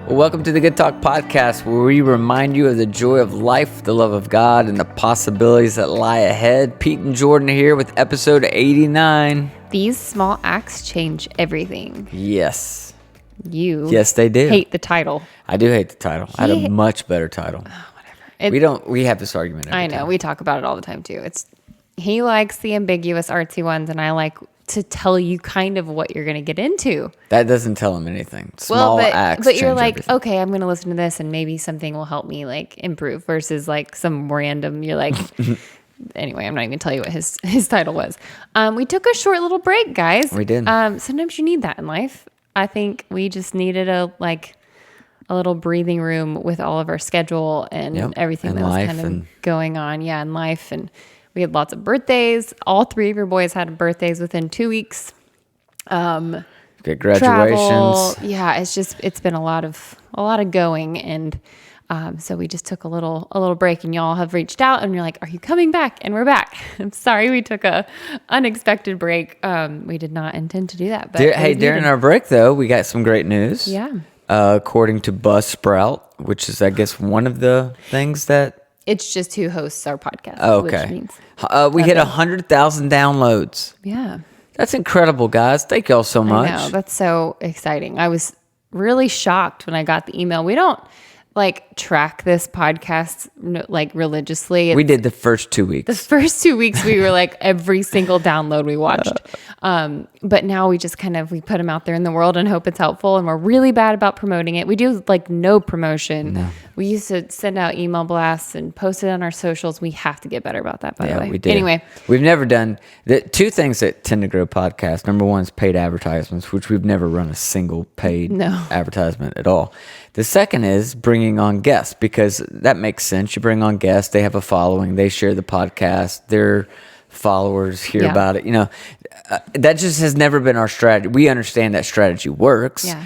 Welcome to the Good Talk Podcast, where we remind you of the joy of life, the love of God, and the possibilities that lie ahead. Pete and Jordan here with episode 89. These small acts change everything. Yes. Yes, they do. Hate the title. I do hate the title. I had a much better title. We have this argument every I know. time. We talk about it all the time, too. He likes the ambiguous, artsy ones, and I like to tell you kind of what you're going to get into. That doesn't tell him anything. Small acts but you're change like, everything. okay, I'm going to listen to this, and maybe something will help me like improve. Versus like some random. You're like, anyway, I'm not even going to tell you what his title was. We took a short little break, guys. We did. Sometimes you need that in life. I think we just needed a little breathing room with all of our schedule and everything and that was life kind of and going on. Yeah, in life. And we had lots of birthdays. All three of your boys had birthdays within 2 weeks. Get graduations. Travel. Yeah, it's been a lot of going, and so we just took a little break, and y'all have reached out and you're like, are you coming back? And we're back. I'm sorry we took a unexpected break. We did not intend to do that. But during our break though, we got some great news. Yeah. According to Buzzsprout, which is I guess one of the things that It's just who hosts our podcast. okay. Which means we hit 100,000 downloads. yeah. That's incredible, guys. Thank y'all so much. I know. That's so exciting. I was really shocked when I got the email. We don't track this podcast religiously. We did the first 2 weeks. The first 2 weeks we were like every single download we watched. But now we just we put them out there in the world and hope it's helpful. And we're really bad about promoting it. We do no promotion. No. We used to send out email blasts and post it on our socials. We have to get better about that, by the way. We did. Anyway. We've never done the two things that tend to grow podcasts. Number one is paid advertisements, which we've never run a single paid advertisement at all. The second is bringing on guests, because that makes sense. You bring on guests, they have a following, they share the podcast, their followers hear about it. That just has never been our strategy. We understand that strategy works. Yeah.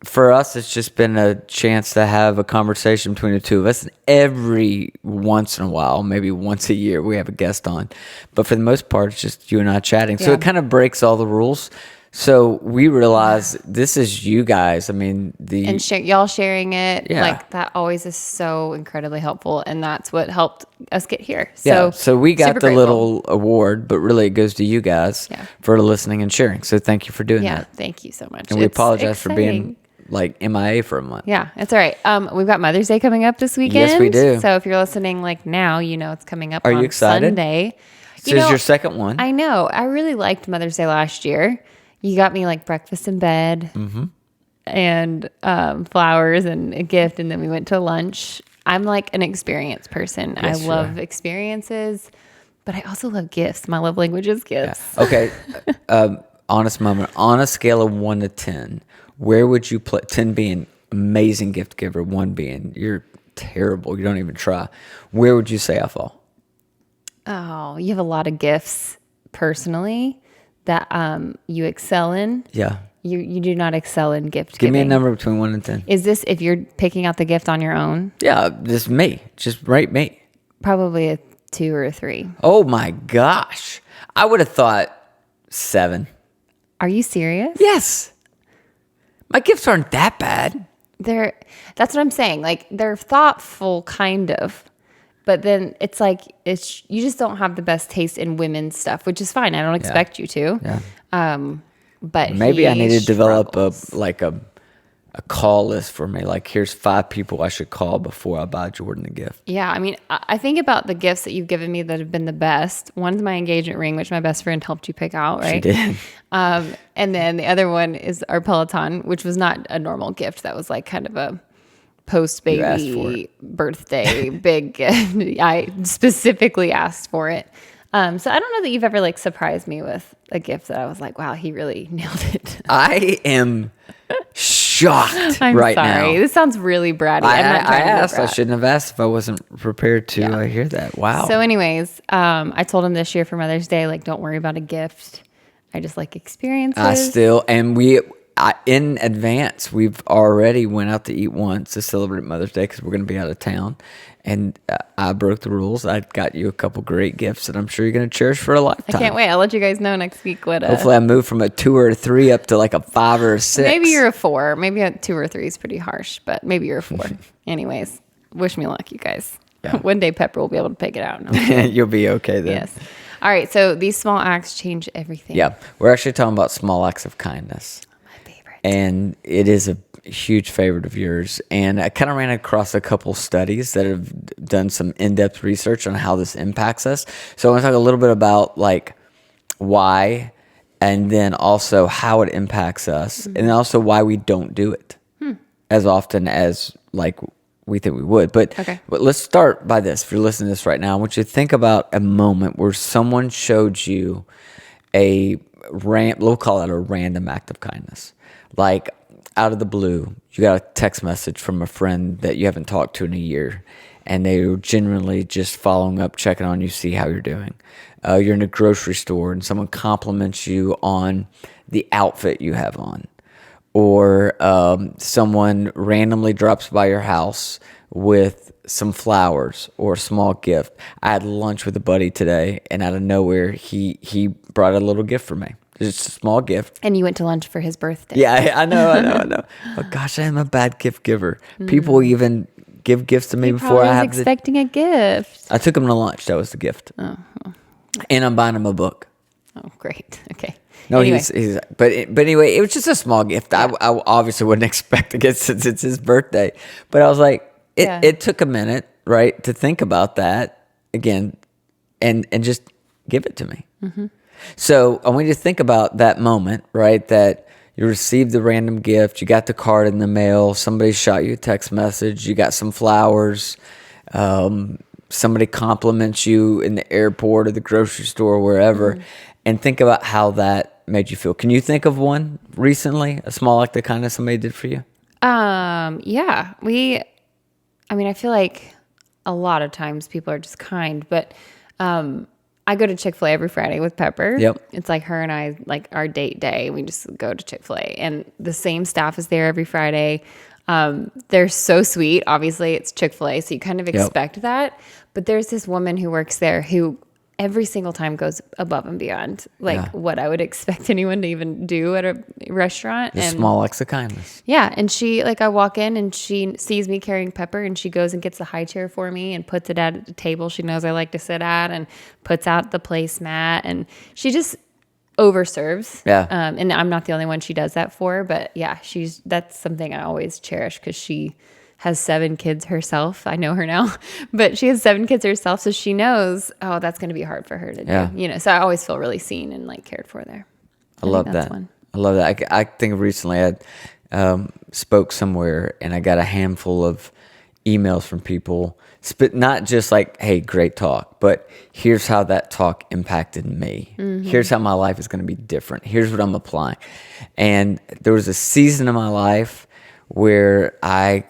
For us, it's just been a chance to have a conversation between the two of us. And every once in a while, maybe once a year, we have a guest on. But for the most part, it's just you and I chatting. So it kind of breaks all the rules. So we realize this is you guys. I mean, y'all sharing it, Yeah. that always is so incredibly helpful, and that's what helped us get here. So we got the grateful. little award, but really it goes to you guys for listening and sharing. So thank you for doing that. Thank you so much. And we apologize for being MIA for a month. Yeah, it's all right. We've got Mother's Day coming up this weekend. Yes, we do. So if you're listening now, it's coming up. Are on you excited? Sunday. This is your second one. I know. I really liked Mother's Day last year. You got me breakfast in bed and flowers and a gift, and then we went to lunch. I'm an experience person. Yes, I love experiences, but I also love gifts. My love language is gifts. Yeah. Okay. Honest moment. On a scale of 1 to 10, where would you put 10 being amazing gift giver, 1 being you're terrible, you don't even try? Where would you say I fall? Oh, you have a lot of gifts personally that you excel in. Yeah. You do not excel in gift giving. Give me a number between 1 and 10. Is this if you're picking out the gift on your own? Yeah, just me. Just rate me. Probably a 2 or a 3. Oh my gosh. I would have thought 7. Are you serious? Yes. My gifts aren't that bad. That's what I'm saying. They're thoughtful, kind of. But then it's you just don't have the best taste in women's stuff, which is fine. I don't expect you to. Yeah. But maybe I need to develop a call list for me. Here's 5 people I should call before I buy Jordan a gift. Yeah, I mean, I think about the gifts that you've given me that have been the best. One's my engagement ring, which my best friend helped you pick out, right? She did. And then the other one is our Peloton, which was not a normal gift. That was kind of a post-baby birthday big gift. I specifically asked for it. So I don't know that you've ever surprised me with a gift that I was like, wow, he really nailed it. I am shocked I'm right sorry. now. This sounds really bratty. I I shouldn't have asked if I wasn't prepared to hear that. Wow. So anyways, I told him this year for Mother's Day, don't worry about a gift. I just like experiences. in advance, we've already went out to eat once to celebrate Mother's Day because we're going to be out of town. And I broke the rules. I got you a couple great gifts that I'm sure you're going to cherish for a lifetime. I can't wait. I'll let you guys know next week what. Hopefully, I move from a 2 or a 3 up to like a 5 or a 6. Maybe you're a 4. Maybe a 2 or 3 is pretty harsh, but maybe you're a 4. Anyways, wish me luck, you guys. Yeah. One day Pepper will be able to pick it out. No, you'll be okay then. Yes. All right. So these small acts change everything. Yeah, we're actually talking about small acts of kindness. My favorite. And it is a huge favorite of yours. And I kind of ran across a couple studies that have done some in-depth research on how this impacts us. So I want to talk a little bit about like why, and then also how it impacts us, and also why we don't do it as often as like we think we would. But let's start by this. If you're listening to this right now, I want you to think about a moment where someone showed you we'll call it a random act of kindness. Like out of the blue, you got a text message from a friend that you haven't talked to in a year, and they were genuinely just following up, checking on you, see how you're doing. You're in a grocery store and someone compliments you on the outfit you have on. Or someone randomly drops by your house with some flowers or a small gift. I had lunch with a buddy today, and out of nowhere, he brought a little gift for me. Just a small gift. And you went to lunch for his birthday. Yeah, I know. Oh gosh, I am a bad gift giver. People even give gifts to me before I have expecting a gift. I took him to lunch. That was the gift. Oh. And I'm buying him a book. Oh, great. Okay. No, anyway. but anyway, it was just a small gift. Yeah. I obviously wouldn't expect to get since it's his birthday. But I was like, it took a minute, right, to think about that again and just give it to me. Mm-hmm. So I want you to think about that moment, right, that you received the random gift, you got the card in the mail, somebody shot you a text message, you got some flowers, somebody compliments you in the airport or the grocery store or wherever, and think about how that made you feel. Can you think of one recently, a small act of kindness somebody did for you? Yeah. I feel like a lot of times people are just kind, but I go to Chick-fil-A every Friday with Pepper. Yep. It's like her and I, like our date day. We just go to Chick-fil-A, and the same staff is there every Friday. They're so sweet. Obviously, it's Chick-fil-A, so you kind of expect that. But there's this woman who works there who every single time goes above and beyond, what I would expect anyone to even do at a restaurant. Just small acts of kindness. Yeah, and she, I walk in and she sees me carrying Pepper, and she goes and gets the high chair for me and puts it at the table she knows I like to sit at, and puts out the placemat, and she just overserves. Yeah. And I'm not the only one she does that for, but yeah, that's something I always cherish because she has 7 kids herself. I know her now, but she has 7 kids herself. So she knows, that's going to be hard for her to do, so I always feel really seen and cared for there. I love that. I love that. I think recently I spoke somewhere and I got a handful of emails from people, but not just like, hey, great talk, but here's how that talk impacted me. Mm-hmm. Here's how my life is going to be different. Here's what I'm applying. And there was a season of my life where I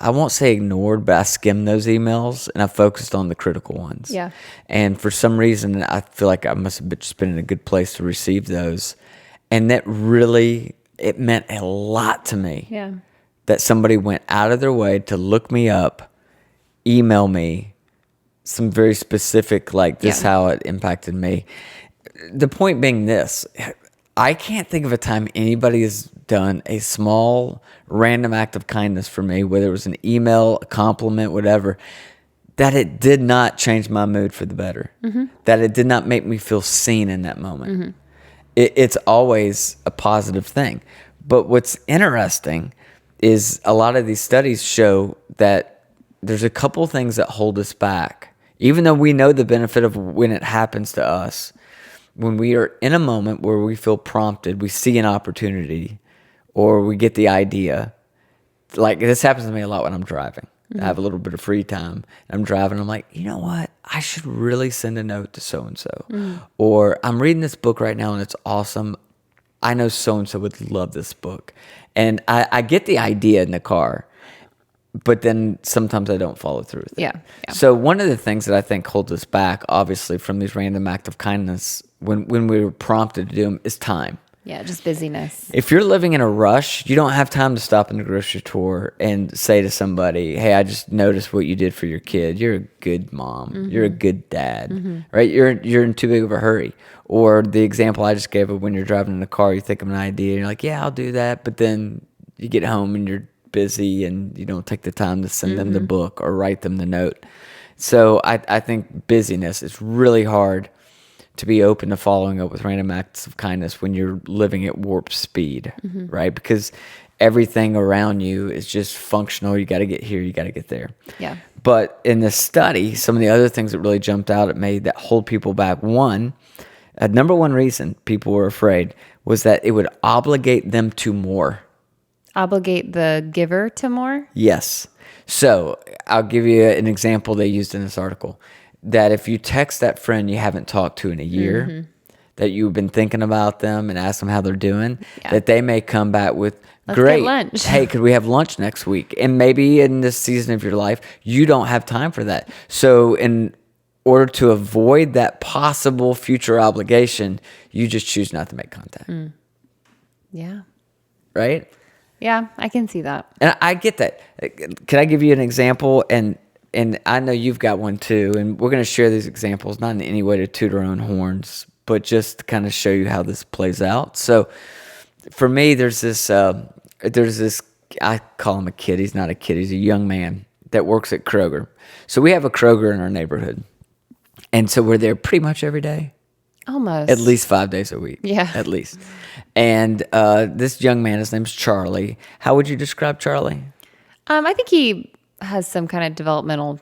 won't say ignored, but I skimmed those emails and I focused on the critical ones. Yeah. And for some reason, I feel like I must have just been in a good place to receive those. And that really, it meant a lot to me. Yeah. That somebody went out of their way to look me up, email me some very specific, this how it impacted me. The point being this, I can't think of a time anybody has done a small random act of kindness for me, whether it was an email, a compliment, whatever, that it did not change my mood for the better, that it did not make me feel seen in that moment. Mm-hmm. It's always a positive thing. But what's interesting is a lot of these studies show that there's a couple things that hold us back. Even though we know the benefit of when it happens to us, when we are in a moment where we feel prompted, we see an opportunity, or we get the idea. Like this happens to me a lot when I'm driving. Mm-hmm. I have a little bit of free time. I'm driving. I'm like, you know what? I should really send a note to so-and-so. Mm-hmm. Or I'm reading this book right now and it's awesome. I know so-and-so would love this book. And I get the idea in the car, but then sometimes I don't follow through with it. Yeah. So one of the things that I think holds us back, obviously, from these random acts of kindness when we were prompted to do them is time. Yeah, just busyness. If you're living in a rush, you don't have time to stop in the grocery store and say to somebody, hey, I just noticed what you did for your kid. You're a good mom. You're a good dad, right? You're in too big of a hurry. Or the example I just gave of when you're driving in a car, you think of an idea, and you're like, yeah, I'll do that. But then you get home and you're busy and you don't take the time to send them the book or write them the note. So I think busyness is really hard to be open to following up with random acts of kindness when you're living at warp speed, right? Because everything around you is just functional. You got to get here, you got to get there. Yeah. But in this study, some of the other things that really jumped out at me that hold people back, number one reason people were afraid was that it would obligate them to more. Obligate the giver to more? Yes. So I'll give you an example they used in this article. That if you text that friend you haven't talked to in a year, that you've been thinking about them and ask them how they're doing, that they may come back with, Let's great, get lunch. Hey, could we have lunch next week? And maybe in this season of your life, you don't have time for that. So in order to avoid that possible future obligation, you just choose not to make contact. Yeah. Right? Yeah, I can see that. And I get that. Can I give you an example? And I know you've got one too, and we're going to share these examples, not in any way to toot our own horns, but just to kind of show you how this plays out. So for me, there's this, I call him a kid. He's not a kid. He's a young man that works at Kroger. So we have a Kroger in our neighborhood. And so we're there pretty much every day. Almost. At least 5 days a week. Yeah. At least. And this young man, his name's Charlie. How would you describe Charlie? I think he has some kind of developmental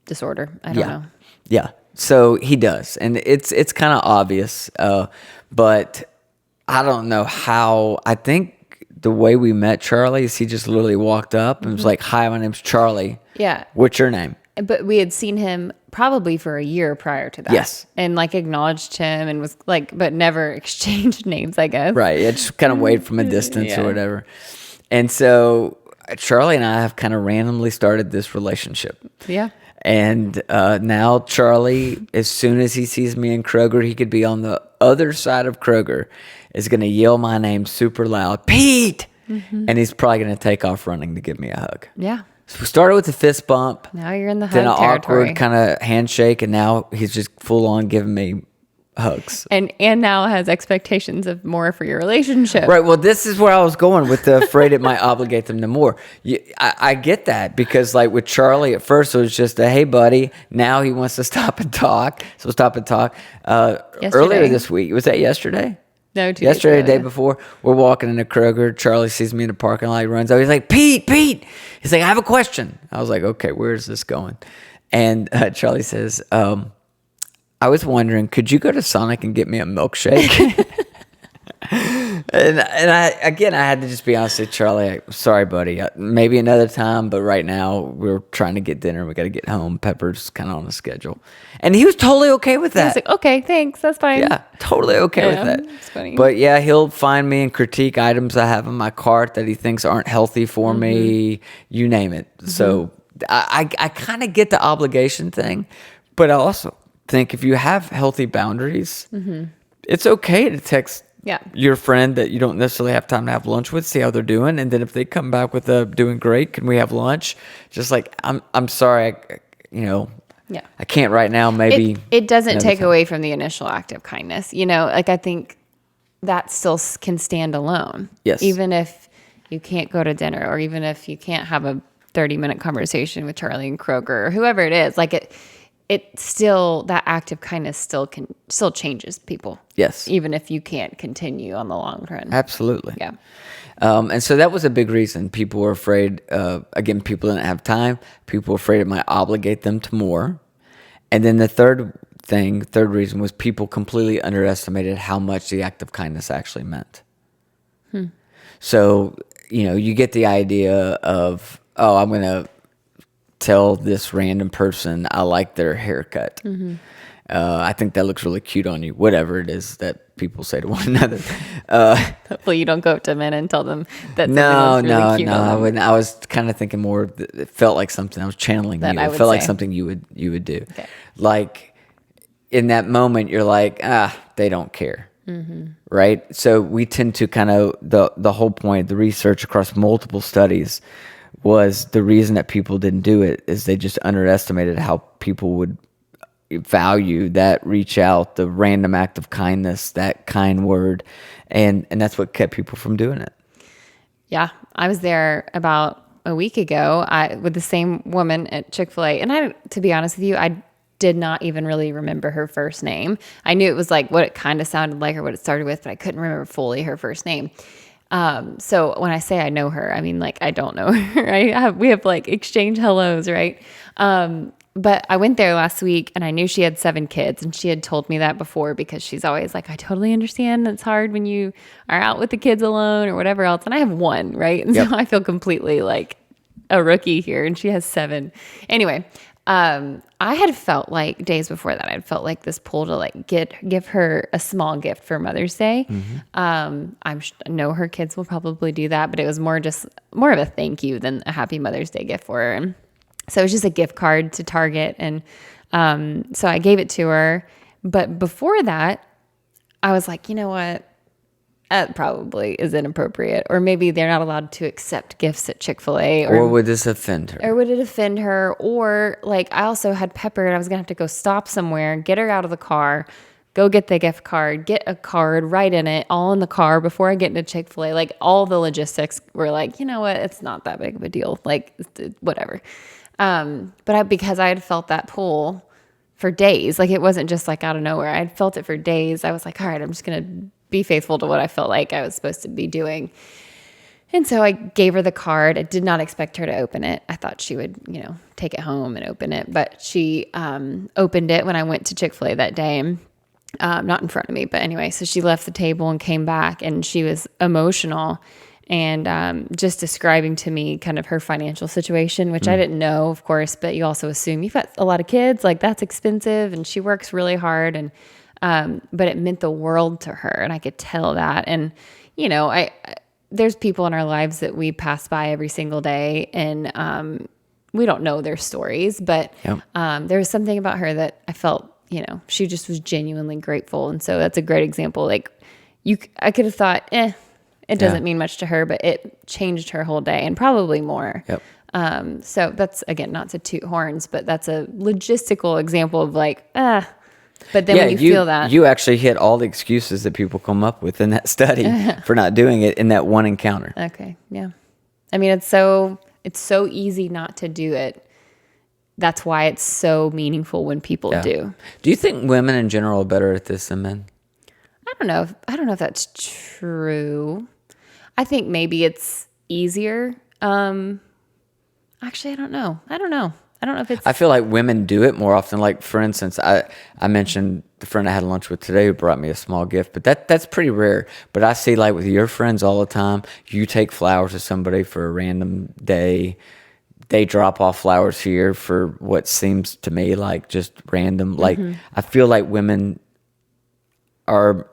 disorder. I don't know. Yeah. So he does. And it's kind of obvious. But I don't know how. I think the way we met Charlie is he just literally walked up and was like, hi, my name's Charlie. Yeah. What's your name? But we had seen him probably for a year prior to that. Yes. And like acknowledged him and was like, but never exchanged names, I guess. Right. Yeah, just kind of waved from a distance or whatever. And so Charlie and I have kind of randomly started this relationship. Yeah. And now Charlie, as soon as he sees me in Kroger, he could be on the other side of Kroger, is going to yell my name super loud, Pete! And he's probably going to take off running to give me a hug. Yeah. So we started with a fist bump. Now you're in the hug then an territory. awkward kind of handshake, and now he's just full on giving me hugs. And now has expectations of more for your relationship. Right. Well, this is where I was going with the afraid it might obligate them to more. I get that because like with Charlie at first it was just a, hey buddy. Now he wants to stop and talk. So stop and talk. Earlier this week, was that yesterday? No, 2 days yesterday, ago, the day before, we're walking in a Kroger. Charlie sees me in the parking lot. He runs out. He's like, Pete. He's like, I have a question. I was like, okay, where is this going? And Charlie says, I was wondering, could you go to Sonic and get me a milkshake? and I had to just be honest with Charlie. Sorry, buddy. Maybe another time, but right now we're trying to get dinner. We got to get home. Pepper's kind of on a schedule. And he was totally okay with that. He was like, okay, thanks. That's fine. Yeah, totally okay with that. It's funny. But yeah, he'll find me and critique items I have in my cart that he thinks aren't healthy for me. You name it. So I kind of get the obligation thing, but I also think if you have healthy boundaries, it's okay to text your friend that you don't necessarily have time to have lunch with, see how they're doing, and then if they come back with doing great, can we have lunch? Just like I'm sorry, I can't right now. Maybe it doesn't take away from the initial act of kindness. Like I think that still can stand alone. Yes, even if you can't go to dinner, or even if you can't have a 30-minute conversation with Charlie and Kroger or whoever it is, like it still, that act of kindness still changes people. Yes. Even if you can't continue on the long run. Absolutely. Yeah. And so that was a big reason. People were afraid, again, people didn't have time. People were afraid it might obligate them to more. And then the third reason was people completely underestimated how much the act of kindness actually meant. So, you get the idea of, I'm going to tell this random person I like their haircut. I think that looks really cute on you. Whatever it is that people say to one another. Hopefully you don't go up to men and tell them that no, really cute I wouldn't. I was kind of thinking more. It felt like something I was channeling you. It felt like something you would do. Okay. Like in that moment, you're like, they don't care. right? So we tend to kind of, the whole point, the research across multiple studies was the reason that people didn't do it is they just underestimated how people would value that reach out, the random act of kindness, that kind word. And that's what kept people from doing it. Yeah. I was there about a week ago with the same woman at Chick-fil-A. And to be honest with you, I did not even really remember her first name. I knew it was like what it kind of sounded like or what it started with, but I couldn't remember fully her first name. So when I say I know her, I mean, like, I don't know her, right? We have like exchange hellos, right? But I went there last week and I knew she had 7 kids, and she had told me that before because she's always like, I totally understand it's hard when you are out with the kids alone or whatever else. And I have 1, right? And so I feel completely like a rookie here, and she has 7. Anyway, I had felt like days before that, I'd felt like this pull to like give her a small gift for Mother's Day. I know her kids will probably do that, but it was more of a thank you than a happy Mother's Day gift for her. And so it was just a gift card to Target. And so I gave it to her. But before that, I was like, you know what? That probably is inappropriate. Or maybe they're not allowed to accept gifts at Chick-fil-A. Or would this offend her? Or would it offend her? Or like I also had Pepper and I was going to have to go stop somewhere, get her out of the car, go get the gift card, get a card, write in it, all in the car before I get into Chick-fil-A. Like all the logistics were like, you know what? It's not that big of a deal. Like whatever. Because I had felt that pull for days, like it wasn't just like out of nowhere. I had felt it for days. I was like, all right, I'm just going to be faithful to what I felt like I was supposed to be doing. And so I gave her the card. I did not expect her to open it. I thought she would, take it home and open it. But she opened it when I went to Chick-fil-A that day. Not in front of me, but anyway. So she left the table and came back, and she was emotional and just describing to me kind of her financial situation, which I didn't know, of course. But you also assume you've got a lot of kids, like that's expensive, and she works really hard. And but it meant the world to her, and I could tell that. And there's people in our lives that we pass by every single day, and we don't know their stories, but there was something about her that I felt, she just was genuinely grateful. And so that's a great example. Like I could have thought, it doesn't mean much to her, but it changed her whole day and probably more. So that's, again, not to toot horns, but that's a logistical example of like, but then when you feel that. You actually hit all the excuses that people come up with in that study for not doing it in that one encounter. Okay. Yeah. I mean, it's so easy not to do it. That's why it's so meaningful when people do. Do you think women in general are better at this than men? I don't know if that's true. I think maybe it's easier. Actually, I don't know. I don't know if it's... I feel like women do it more often. Like, for instance, I mentioned the friend I had lunch with today who brought me a small gift, but that's pretty rare. But I see, like, with your friends all the time, you take flowers to somebody for a random day. They drop off flowers here for what seems to me like just random. Like, I feel like women are,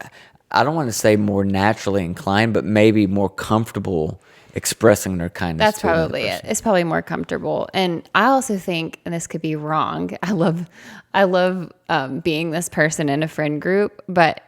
I don't want to say more naturally inclined, but maybe more comfortable expressing their kindness. That's probably it. It's probably more comfortable. And I also think, and this could be wrong, I love being this person in a friend group, but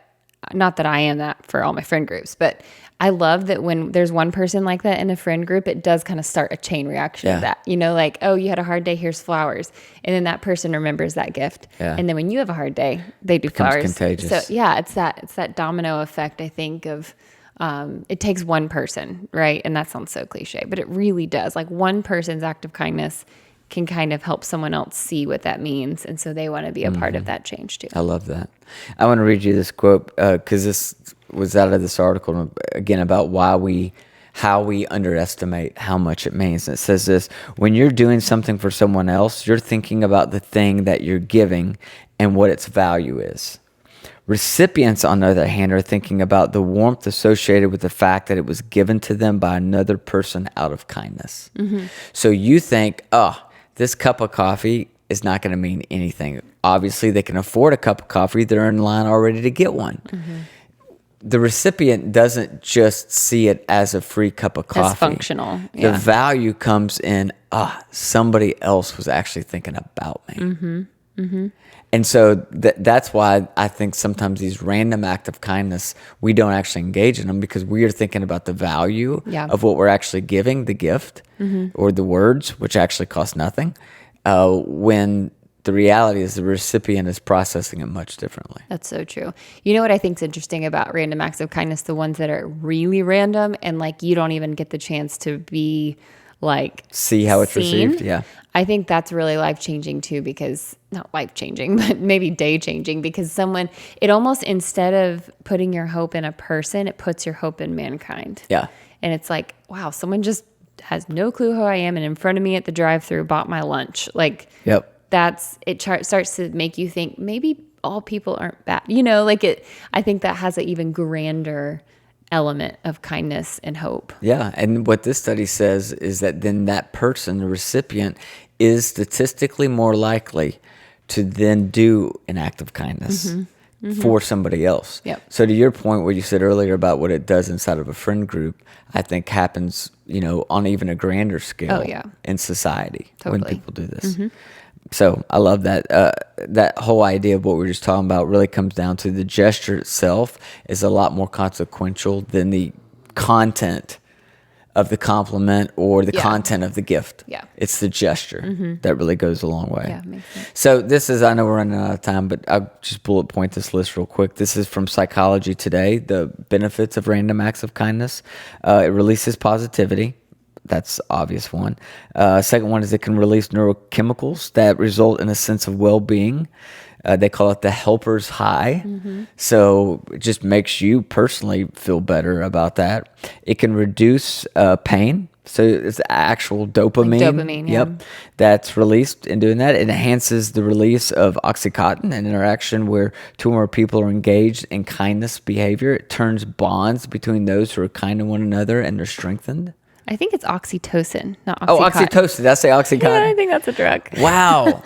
not that I am that for all my friend groups, but I love that when there's one person like that in a friend group, it does kind of start a chain reaction of that. Like, oh, you had a hard day, here's flowers. And then that person remembers that gift. And then when you have a hard day, they do flowers. Contagious. So yeah, it's that domino effect, I think, of it takes one person, right? And that sounds so cliche, but it really does. Like one person's act of kindness can kind of help someone else see what that means. And so they want to be a part of that change too. I love that. I want to read you this quote because this was out of this article, again, about how we underestimate how much it means. And it says this: when you're doing something for someone else, you're thinking about the thing that you're giving and what its value is. Recipients, on the other hand, are thinking about the warmth associated with the fact that it was given to them by another person out of kindness. So you think, this cup of coffee is not going to mean anything. Obviously, they can afford a cup of coffee. They're in line already to get one. The recipient doesn't just see it as a free cup of coffee. It's functional. The value comes in, somebody else was actually thinking about me. And And so that's why I think sometimes these random acts of kindness, we don't actually engage in them because we are thinking about the value of what we're actually giving, the gift or the words, which actually cost nothing, when the reality is the recipient is processing it much differently. That's so true. You know what I think is interesting about random acts of kindness, the ones that are really random and like you don't even get the chance to be like see how it's seen. received. Yeah. I think that's really life-changing too, because not life-changing, but maybe day-changing, because it almost, instead of putting your hope in a person, it puts your hope in mankind. Yeah. And it's like, wow, someone just has no clue who I am and in front of me at the drive-thru bought my lunch. Like, yep. Starts to make you think maybe all people aren't bad. You know, like I think that has an even grander element of kindness and hope. Yeah. And what this study says is that then that person, the recipient, is statistically more likely to then do an act of kindness for somebody else. Yep. So to your point, what you said earlier about what it does inside of a friend group, I think happens, on even a grander scale in society when people do this. So I love that. That whole idea of what we were just talking about really comes down to the gesture itself is a lot more consequential than the content of the compliment or the content of the gift. Yeah. It's the gesture that really goes a long way. Yeah, makes sense. So this is, I know we're running out of time, but I'll just bullet point this list real quick. This is from Psychology Today, the benefits of random acts of kindness. It releases positivity. That's obvious one. Second one is it can release neurochemicals that result in a sense of well-being. They call it the helper's high. So it just makes you personally feel better about that. It can reduce pain. So it's actual dopamine. Like dopamine, yeah. Yep. That's released in doing that. It enhances the release of oxytocin, an interaction where two or more people are engaged in kindness behavior. It turns bonds between those who are kind to one another and they're strengthened. I think it's oxytocin, not oxycontin. Oh, oxytocin. Did I say oxycontin? Yeah, I think that's a drug. Wow.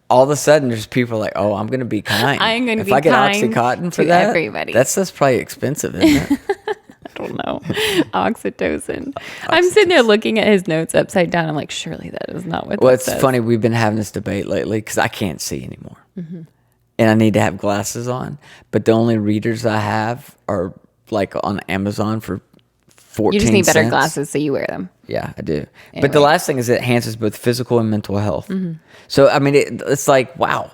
All of a sudden, there's people like, oh, I'm going to be kind. I'm going to be kind. If I get kind oxycontin for to that, everybody. that's probably expensive, isn't it? I don't know. Oxytocin. I'm sitting there looking at his notes upside down. I'm like, surely that is not what Well, that it's says. funny. We've been having this debate lately because I can't see anymore. And I need to have glasses on. But the only readers I have are like on Amazon for 14 You just need better cents. glasses, so you wear them. Yeah, I do. Anyway. But the last thing is it enhances both physical and mental health. So, I mean, it's like, wow.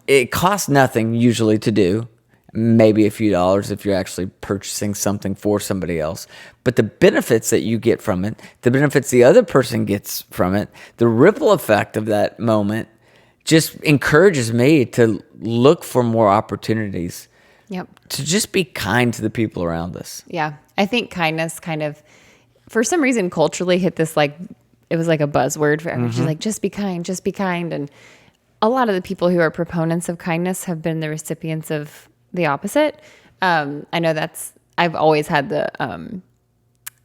It costs nothing usually to do. Maybe a few dollars if you're actually purchasing something for somebody else. But the benefits that you get from it, the benefits the other person gets from it, the ripple effect of that moment just encourages me to look for more opportunities. Yep. To just be kind to the people around us. Yeah. I think kindness kind of, for some reason, culturally hit this like, it was like a buzzword for everyone. She's like, just be kind, just be kind. And a lot of the people who are proponents of kindness have been the recipients of the opposite. I know I've always had the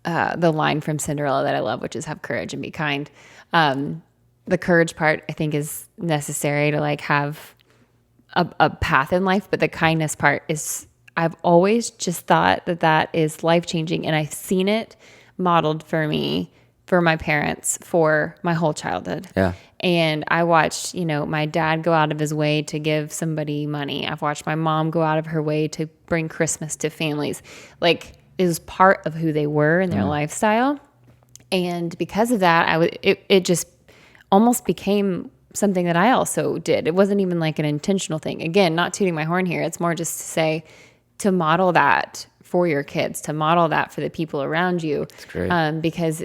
line from Cinderella that I love, which is have courage and be kind. The courage part I think is necessary to like have a path in life, but the kindness part is, I've always just thought that is life-changing, and I've seen it modeled for me, for my parents, for my whole childhood. Yeah. And I watched, my dad go out of his way to give somebody money. I've watched my mom go out of her way to bring Christmas to families. Like, it was part of who they were in their lifestyle. And because of that, it just almost became something that I also did. It wasn't even like an intentional thing. Again, not tooting my horn here. It's more just to say, to model that for your kids, to model that for the people around you. That's great. Because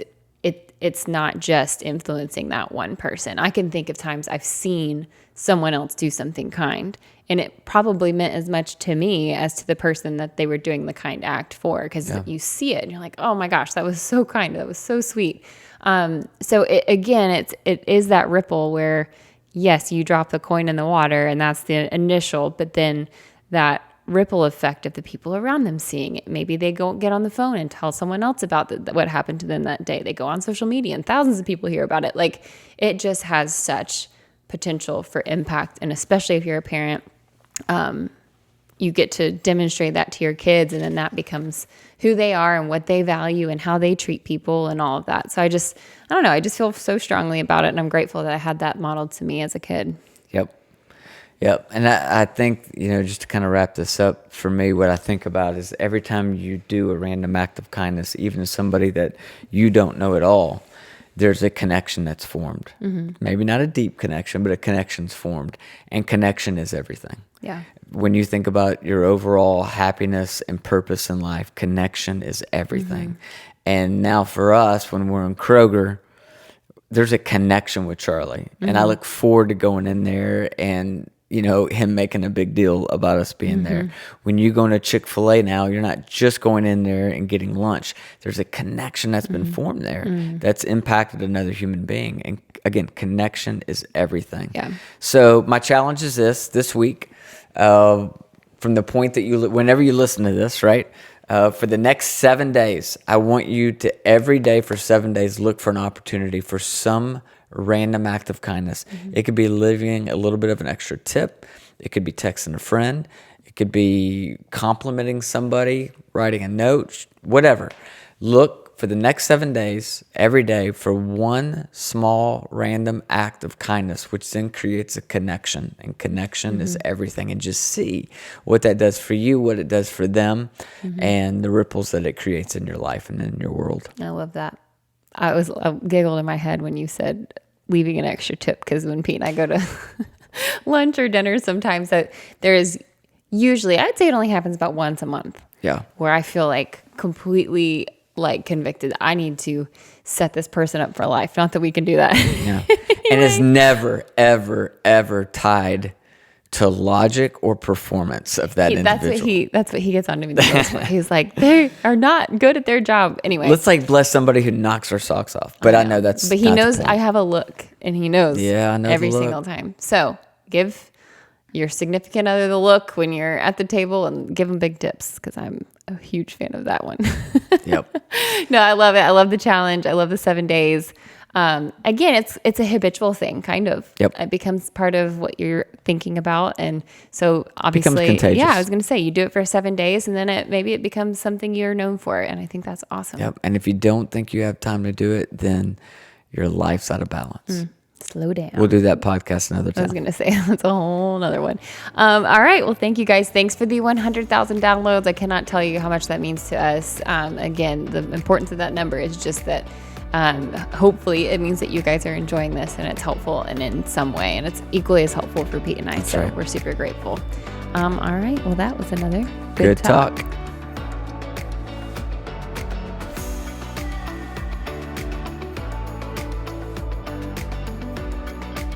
it's not just influencing that one person. I can think of times I've seen someone else do something kind, and it probably meant as much to me as to the person that they were doing the kind act for, because you see it and you're like, oh my gosh, that was so kind. That was so sweet. So it is that ripple where, yes, you drop the coin in the water and that's the initial, but then that ripple effect of the people around them seeing it. Maybe they go get on the phone and tell someone else about what happened to them that day. They go on social media and thousands of people hear about it. Like, it just has such potential for impact. And especially if you're a parent, you get to demonstrate that to your kids, and then that becomes who they are and what they value and how they treat people and all of that. So I don't know. I just feel so strongly about it, and I'm grateful that I had that modeled to me as a kid. Yep. And I think, just to kind of wrap this up, for me, what I think about is every time you do a random act of kindness, even to somebody that you don't know at all, there's a connection that's formed. Mm-hmm. Maybe not a deep connection, but a connection's formed. And connection is everything. Yeah. When you think about your overall happiness and purpose in life, connection is everything. Mm-hmm. And now for us, when we're in Kroger, there's a connection with Charlie. Mm-hmm. And I look forward to going in there and him making a big deal about us being mm-hmm. there. When you go into Chick-fil-A now, you're not just going in there and getting lunch. There's a connection that's been formed there that's impacted another human being. And again, connection is everything. Yeah. So my challenge is this week, from the point that whenever you listen to this, right? For the next 7 days, I want you to every day for 7 days look for an opportunity for some random act of kindness. Mm-hmm. It could be leaving a little bit of an extra tip. It could be texting a friend. It could be complimenting somebody, writing a note, whatever. Look for the next 7 days, every day, for one small random act of kindness, which then creates a connection. And connection is everything. And just see what that does for you, what it does for them, and the ripples that it creates in your life and in your world. I love that. I giggled in my head when you said leaving an extra tip, because when Pete and I go to lunch or dinner, sometimes that there is usually, I'd say it only happens about once a month. Yeah. Where I feel like completely convicted. I need to set this person up for life. Not that we can do that. Yeah. And it's never, ever, ever tied to logic or performance of that individual. That's what he gets on to me the most. He's like, they are not good at their job. Anyway. Let's bless somebody who knocks our socks off. But I know that's. But he knows I have a look, and he knows I know every single time. So give your significant other the look when you're at the table, and give them big tips, because I'm a huge fan of that one. Yep. No, I love it. I love the challenge. I love the 7 days. Again, it's a habitual thing, kind of. Yep. It becomes part of what you're thinking about. And so obviously, becomes contagious. Yeah, I was going to say, you do it for 7 days, and then it becomes something you're known for. And I think that's awesome. Yep. And if you don't think you have time to do it, then your life's out of balance. Slow down. We'll do that podcast another time. I was going to say, that's a whole other one. All right. Well, thank you guys. Thanks for the 100,000 downloads. I cannot tell you how much that means to us. Again, the importance of that number is just that hopefully it means that you guys are enjoying this and it's helpful and in some way. And it's equally as helpful for Pete and I. That's so right. We're super grateful. All right. Well, that was another good talk.